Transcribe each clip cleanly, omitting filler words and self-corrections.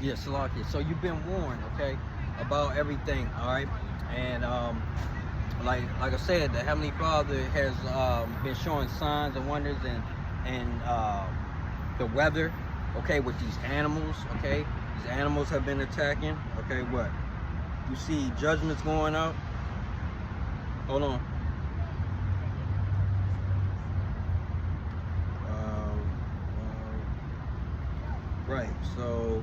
Yeah, Salakia. So you've been warned, okay, about everything, all right? And like I said, the Heavenly Father has been showing signs and wonders and the weather, okay, with these animals, okay. These animals have been attacking, okay. What you see, judgments going out. Hold on. Right. So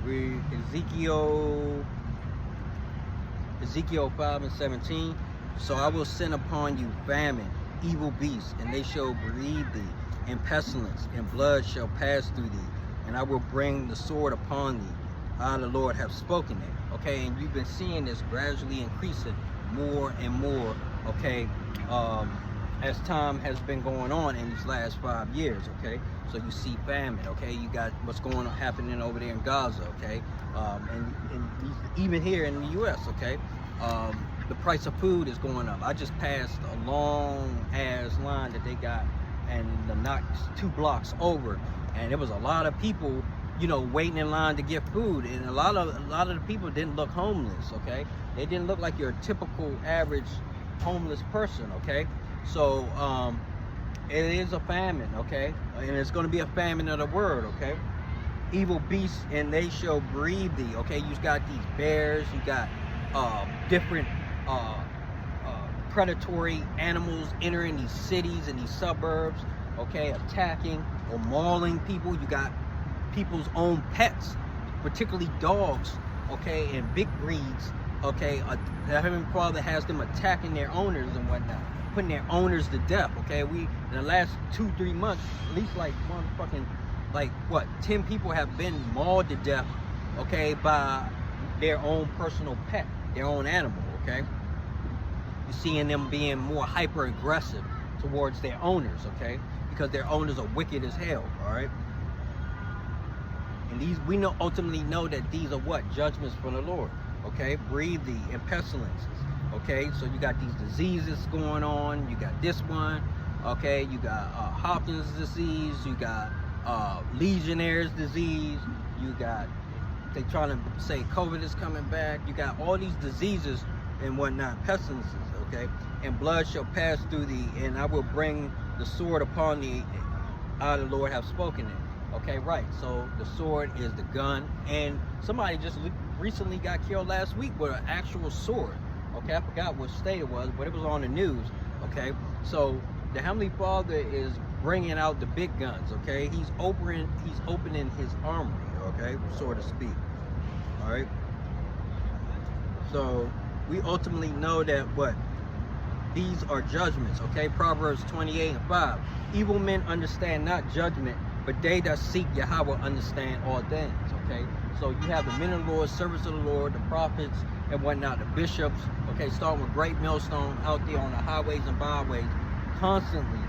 we Ezekiel 5:17. So I will send upon you famine, evil beasts, and they shall bereave thee, and pestilence, and blood shall pass through thee, and I will bring the sword upon thee. I, the Lord, have spoken it. Okay, and you've been seeing this gradually increasing more and more. Okay, as time has been going on in these last 5 years. Okay, so you see famine. Okay, you got what's going on happening over there in Gaza. Okay, and even here in the U.S. Okay. The price of food is going up. I just passed a long ass line that they got, and the next 2 blocks over, and there was a lot of people, waiting in line to get food, and a lot of the people didn't look homeless. Okay, they didn't look like your typical average homeless person. Okay, so it is a famine. Okay, and it's going to be a famine of the word. Okay, evil beasts, and they shall breed thee. Okay, you got these bears, you got different predatory animals entering these cities and these suburbs, okay, attacking or mauling people. You got people's own pets, particularly dogs, okay, and big breeds, okay. The Heavenly Father has them attacking their owners and whatnot, putting their owners to death. Okay, we in the last 2-3 months, at least like 10 people have been mauled to death, okay, by their own personal pet, their own animal. Okay, you're seeing them being more hyper aggressive towards their owners. Okay, because their owners are wicked as hell. All right, and these, we ultimately know that these are what judgments from the Lord. Okay, breathe thee, and pestilences. Okay, so you got these diseases going on. You got this one. Okay, you got Hopkins disease. You got Legionnaire's disease. You got, they trying to say COVID is coming back. You got all these diseases and whatnot, pestilences. Okay, and blood shall pass through thee, and I will bring the sword upon thee. I, the Lord, have spoken it. Okay, right. So the sword is the gun, and somebody just recently got killed last week with an actual sword. Okay, I forgot what state it was, but it was on the news. Okay, so the Heavenly Father is bringing out the big guns. Okay, he's opening his armory. Okay, so to speak. All right. So we ultimately know that what these are judgments. Okay, Proverbs 28:5. Evil men understand not judgment, but they that seek Yahweh understand all things. Okay, so you have the men of the Lord, servants of the Lord, the prophets and whatnot, the bishops. Okay, starting with Great Millstone out there on the highways and byways, constantly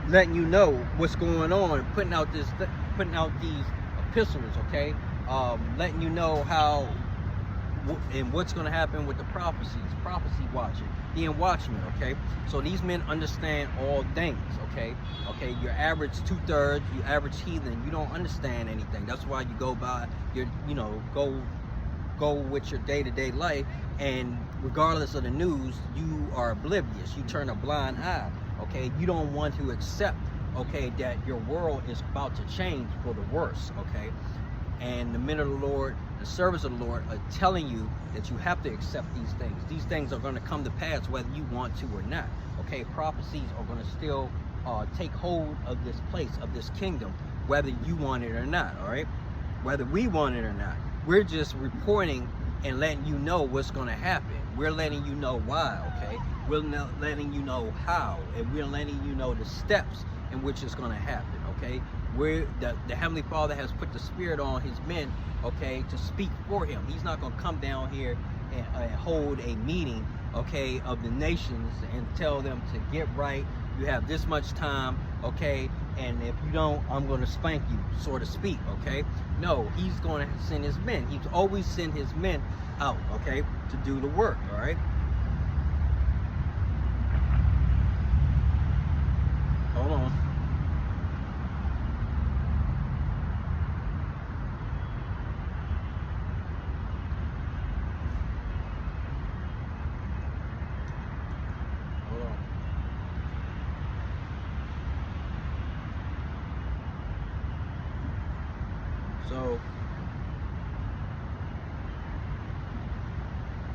letting you know what's going on, putting out these epistles. Okay, letting you know how and what's going to happen with the prophecy watching, being watchmen. Okay, so these men understand all things. Okay, your average 2/3, your average heathen, you don't understand anything. That's why you go by your, go with your day-to-day life, and regardless of the news, you are oblivious. You turn a blind eye. Okay, you don't want to accept, okay, that your world is about to change for the worse. Okay, and the men of the Lord, the servants of the Lord, are telling you that you have to accept these things. These things are going to come to pass whether you want to or not. Okay, prophecies are going to still take hold of this place, of this kingdom, whether you want it or not. All right, whether we want it or not. We're just reporting and letting you know what's going to happen. We're letting you know why. Okay, we're letting you know how, and we're letting you know the steps in which it's going to happen. Okay, the Heavenly Father has put the Spirit on His men, okay, to speak for Him. He's not going to come down here and hold a meeting, okay, of the nations and tell them to get right. You have this much time, okay, and if you don't, I'm going to spank you, so to speak. Okay, no, He's going to send His men. He's always sent His men out, okay, to do the work. All right, hold on. So